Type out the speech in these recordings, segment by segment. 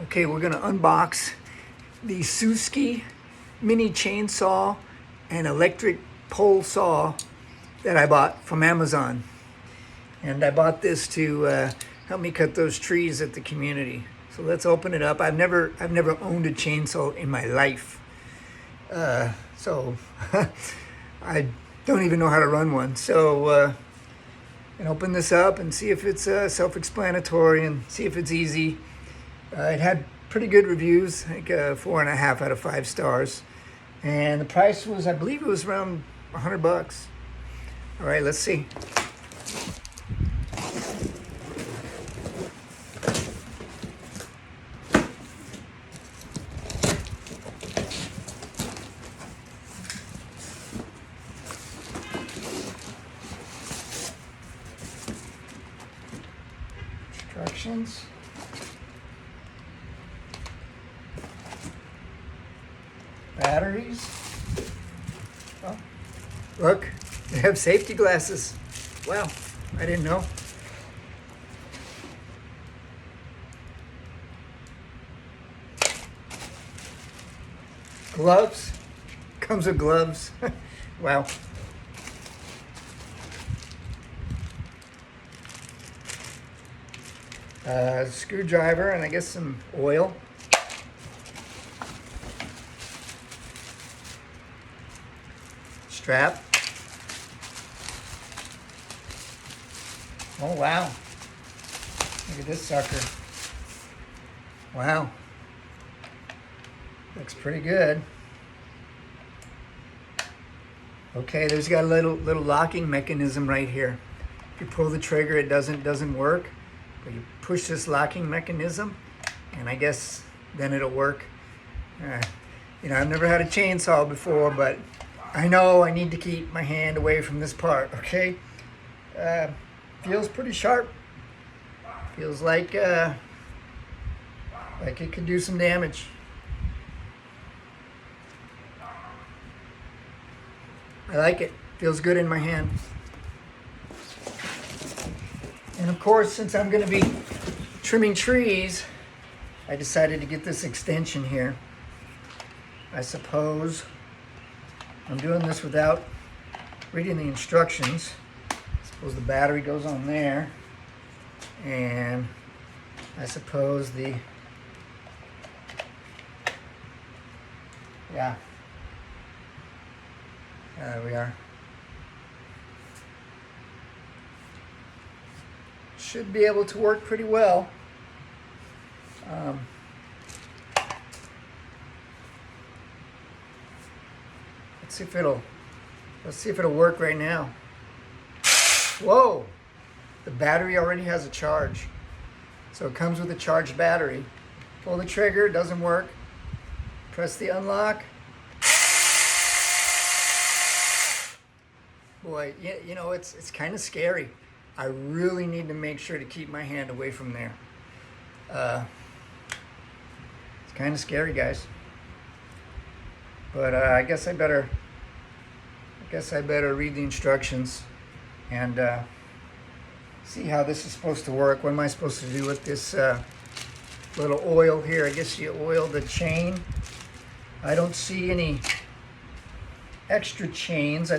Okay, we're gonna unbox the Sousky mini chainsaw and electric pole saw that I bought from Amazon. And I bought this to help me cut those trees at the community. So let's open it up. I've never owned a chainsaw in my life. So I don't even know how to run one. So and open this up and see if it's self-explanatory and see if it's easy. It had pretty good reviews, like 4.5 out of 5 stars. And the price was, I believe it was around $100. All right, let's see. Instructions. Batteries. Oh, look, they have safety glasses. Wow, I didn't know. Gloves. Comes with gloves. Wow. Screwdriver and I guess some oil. Strap. Oh wow. Look at this sucker. Wow. Looks pretty good. Okay, there's got a little locking mechanism right here. If you pull the trigger, it doesn't work. But you push this locking mechanism, and I guess then it'll work. You know, I've never had a chainsaw before, but I know I need to keep my hand away from this part, okay? Feels pretty sharp. Feels like it could do some damage. I like it. Feels good in my hand. And of course, since I'm going to be trimming trees, I decided to get this extension here. I suppose I'm doing this without reading the instructions. I suppose the battery goes on there. And I suppose yeah. There we are. Should be able to work pretty well. Let's see if it'll work right now. Whoa! The battery already has a charge. So it comes with a charged battery. Pull the trigger, it doesn't work. Press the unlock. Boy, you know, it's kind of scary. I really need to make sure to keep my hand away from there. It's kind of scary, guys. But I guess I better read the instructions and see how this is supposed to work. What am I supposed to do with this little oil here? I guess you oil the chain. I don't see any extra chains. I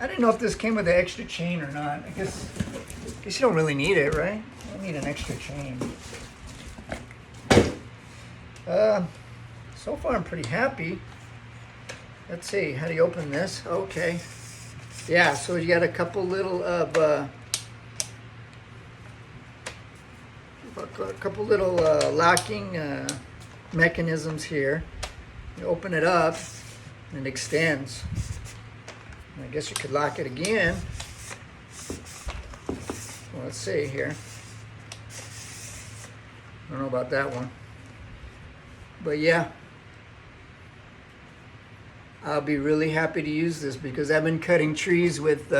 didn't know if this came with an extra chain or not. I guess you don't really need it, right? You don't need an extra chain. So far I'm pretty happy. Let's see, how do you open this? Okay. Yeah, so you got a couple little locking mechanisms here. You open it up and it extends. I guess you could lock it again. Well, let's see here. I don't know about that one. But yeah, I'll be really happy to use this because I've been cutting trees with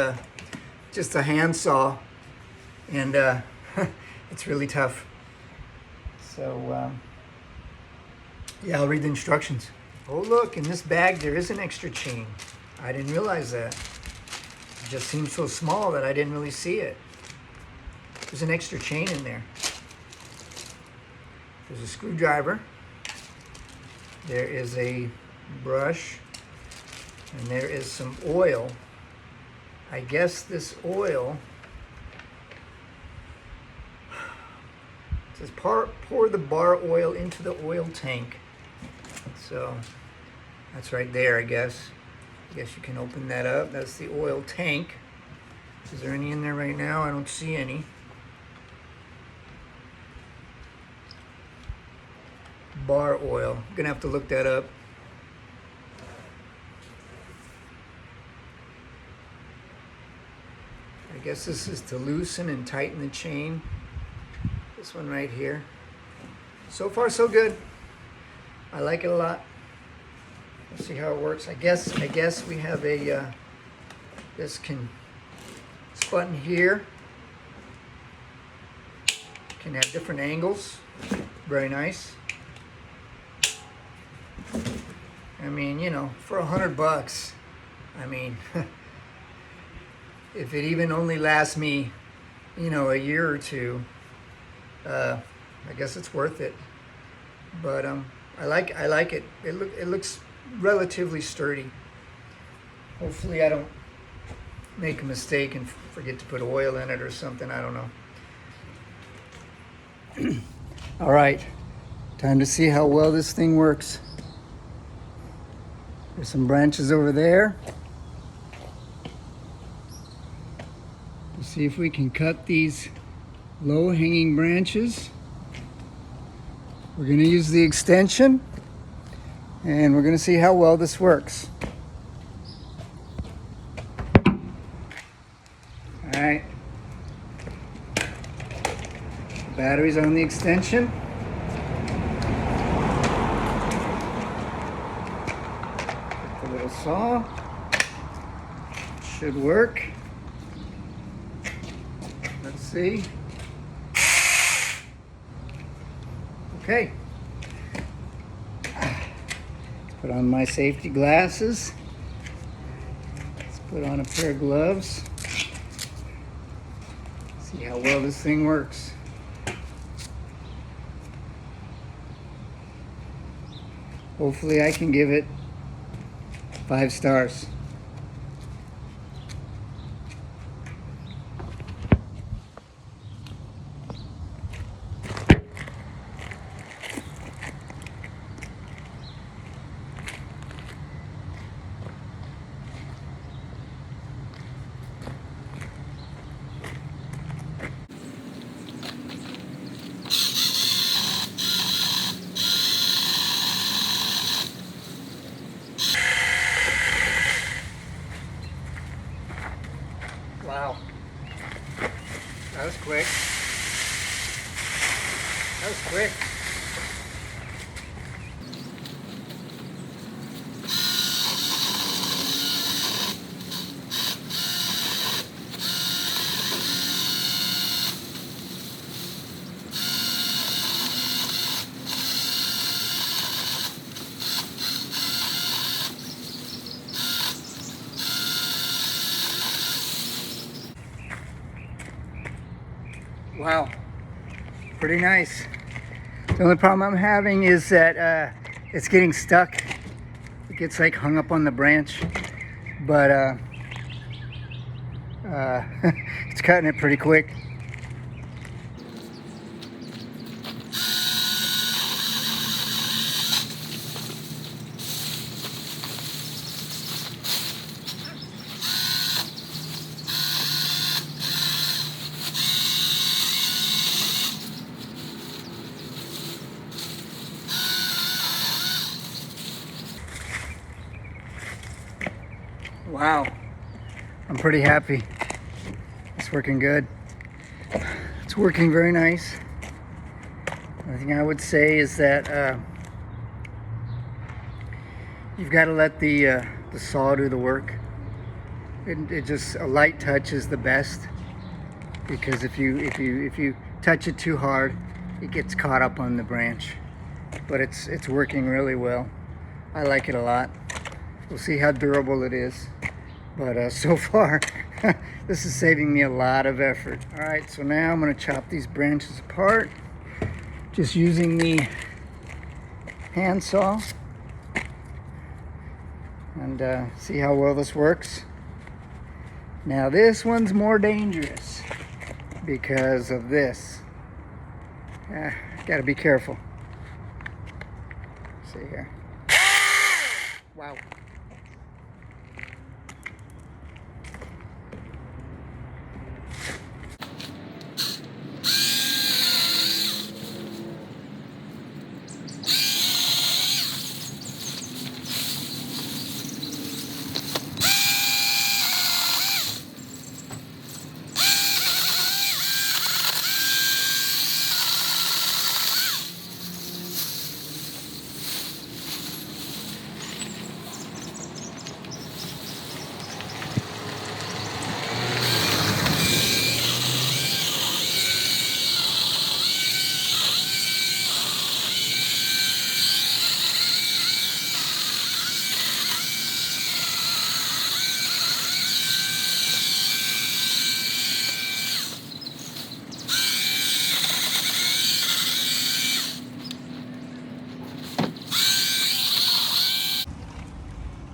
just a handsaw, and it's really tough. So yeah, I'll read the instructions. Oh look, in this bag there is an extra chain. I didn't realize that. It just seemed so small that I didn't really see it. There's an extra chain in there. There's a screwdriver. There is a brush. And there is some oil. I guess this oil, it says pour the bar oil into the oil tank. So that's right there, I guess. I guess you can open that up. That's the oil tank. Is there any in there right now? I don't see any. Bar oil. I'm gonna have to look that up. I guess this is to loosen and tighten the chain. This one right here. So far so good. I like it a lot. Let's see how it works. I guess we have a this button here can have different angles. Very nice. I mean, you know, for $100, I mean, if it even only lasts me, you know, a year or two, I guess it's worth it. But I like it. It looks relatively sturdy. Hopefully I don't make a mistake and forget to put oil in it or something. I don't know. All right, time to see how well this thing works. There's some branches over there. Let's see if we can cut these low-hanging branches. We're going to use the extension, and we're going to see how well this works. All right. The battery's on the extension. The little saw. Should work. Let's see. Okay. Let's put on my safety glasses. Let's put on a pair of gloves. See how well this thing works. Hopefully I can give it 5 stars. Wow. That was quick. That was quick. Wow, pretty nice. The only problem I'm having is that it's getting stuck. It gets like hung up on the branch, but it's cutting it pretty quick. Wow, I'm pretty happy. It's working good. It's working very nice. The thing I would say is that you've got to let the saw do the work. It just, a light touch is the best, because if you touch it too hard, it gets caught up on the branch. But it's working really well. I like it a lot. We'll see how durable it is. But so far, This is saving me a lot of effort. All right, so now I'm gonna chop these branches apart, just using the handsaw, and see how well this works. Now this one's more dangerous because of this. Gotta be careful. See here. Wow.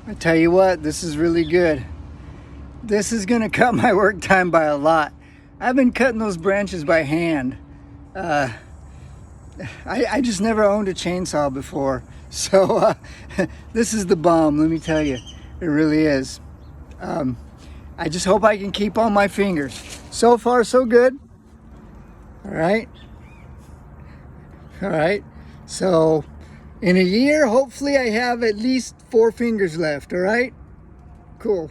I tell you what, this is really good. This is gonna cut my work time by a lot. I've been cutting those branches by hand. I just never owned a chainsaw before. So this is the bomb, let me tell you. It really is. I just hope I can keep on my fingers. So far, so good. All right. All right. So in a year, hopefully I have at least 4 fingers left. All right. Cool.